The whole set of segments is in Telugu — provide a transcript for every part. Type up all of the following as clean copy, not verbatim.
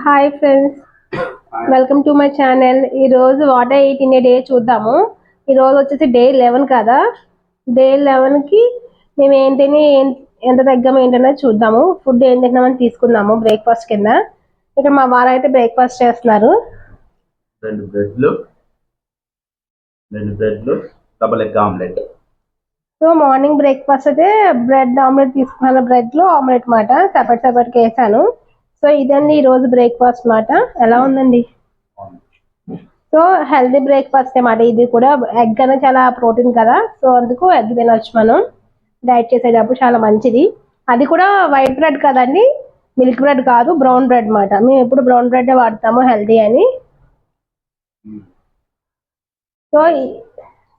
Hi friends, welcome to my channel. ఈరోజు what I eat in a day చూద్దాము. ఈరోజు వచ్చేసి డే 11 కదా. డే 11కి మేము ఎంత తగ్గాము ఏంటనేది చూద్దాము. ఫుడ్ ఏం తిన్నామని తీసుకుందాము బ్రేక్ఫాస్ట్ కింద. ఇక్కడ మా వారు అయితే బ్రేక్ఫాస్ట్ చేస్తున్నారు. రెండు బ్రెడ్లు double egg omelette. So morning breakfast అయితే బ్రెడ్ ఆమ్లెట్ తీసుకున్నాను. బ్రెడ్లో ఆమ్లెట్ మాట సెపరేట్గా వేసాను. సో ఇదండి ఈరోజు బ్రేక్ఫాస్ట్ మాట. ఎలా ఉందండి? సో హెల్దీ బ్రేక్ఫాస్ట్ అన్నమాట. ఇది కూడా ఎగ్ అనేది చాలా ప్రోటీన్ కదా, సో అందుకు ఎగ్ తినొచ్చు మనం డైట్ చేసేటప్పుడు, చాలా మంచిది. అది కూడా వైట్ బ్రెడ్ కదండి, మిల్క్ బ్రెడ్ కాదు, బ్రౌన్ బ్రెడ్ మాట. మేము ఎప్పుడు బ్రౌన్ బ్రెడ్ వాడతాము హెల్దీ అని. సో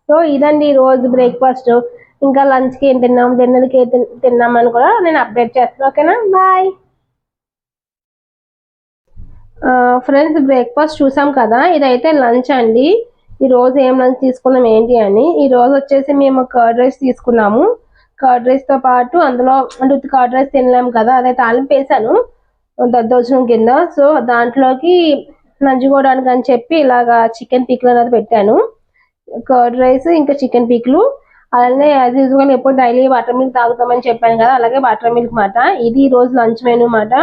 సో ఇదండి ఈరోజు బ్రేక్ఫాస్ట్. ఇంకా లంచ్కి ఏం తిన్నాం, డిన్నర్కి ఏం తిన్నాం అని కూడా నేను అప్డేట్ చేస్తాను. ఓకేనా, బాయ్ ఫ్రెండ్స్. బ్రేక్ఫాస్ట్ చూసాం కదా, ఇదైతే లంచ్ అండి. ఈ రోజు ఏం లంచ్ తీసుకున్నాం ఏంటి అని. ఈ రోజు వచ్చేసి మేము కర్డ్ రైస్ తీసుకున్నాము. కర్డ్ రైస్ తో పాటు అందులో అంటే కర్డ్ రైస్ తినలేము కదా, అదే తాలింపు వేసాను దద్దోజనం కింద. సో దాంట్లోకి నంజుకోవడానికి అని చెప్పి ఇలాగా చికెన్ పిక్లు అనేది పెట్టాను. కర్డ్ రైస్ ఇంకా చికెన్ పిక్లు. అలానే యాజ్ యూజువల్ ఎప్పుడు డైలీ వాటర్ మిల్క్ తాగుతామని చెప్పాను కదా, అలాగే వాటర్ మిల్క్ మాట. ఇది ఈ రోజు లంచ్ మెనూ మాట.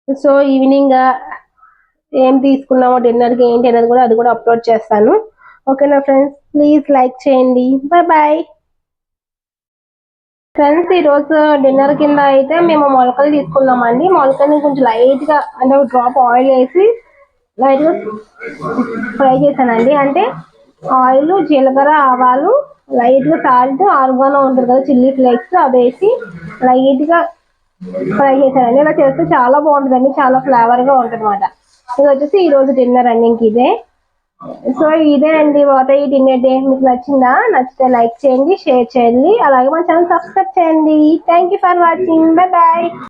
సో ఈవినింగ్ ఏం తీసుకున్నామో డిన్నర్కి ఏంటి అనేది కూడా అది కూడా అప్లోడ్ చేస్తాను. ఓకేనా ఫ్రెండ్స్, ప్లీజ్ లైక్ చేయండి. Bye bye friends. ఈరోజు డిన్నర్ కింద అయితే మేము మొలకలు తీసుకున్నామండి. మొలకల్ని కొంచెం లైట్గా అంటే డ్రాప్ ఆయిల్ వేసి లైట్గా ఫ్రై చేశానండి. అంటే ఆయిల్, జీలకర్ర, ఆవాలు, లైట్గా సాల్ట్, ఆర్గానో ఉంటుంది కదా చిల్లీ ఫ్లేక్స్, అవి వేసి లైట్గా ఫ్రై చేశానండి. ఇలా చేస్తే చాలా బాగుంటుందండి, చాలా ఫ్లేవర్గా ఉంటుంది అనమాట. ఇది వచ్చేసి ఈ రోజు డిన్నర్ అండి. ఇంక ఇదే. సో ఇదే అండి what I eat in a day. మీకు నచ్చిందా? నచ్చితే లైక్ చేయండి, షేర్ చేయండి, అలాగే మన ఛానల్ సబ్స్క్రైబ్ చేయండి. Thank you for watching. Bye bye.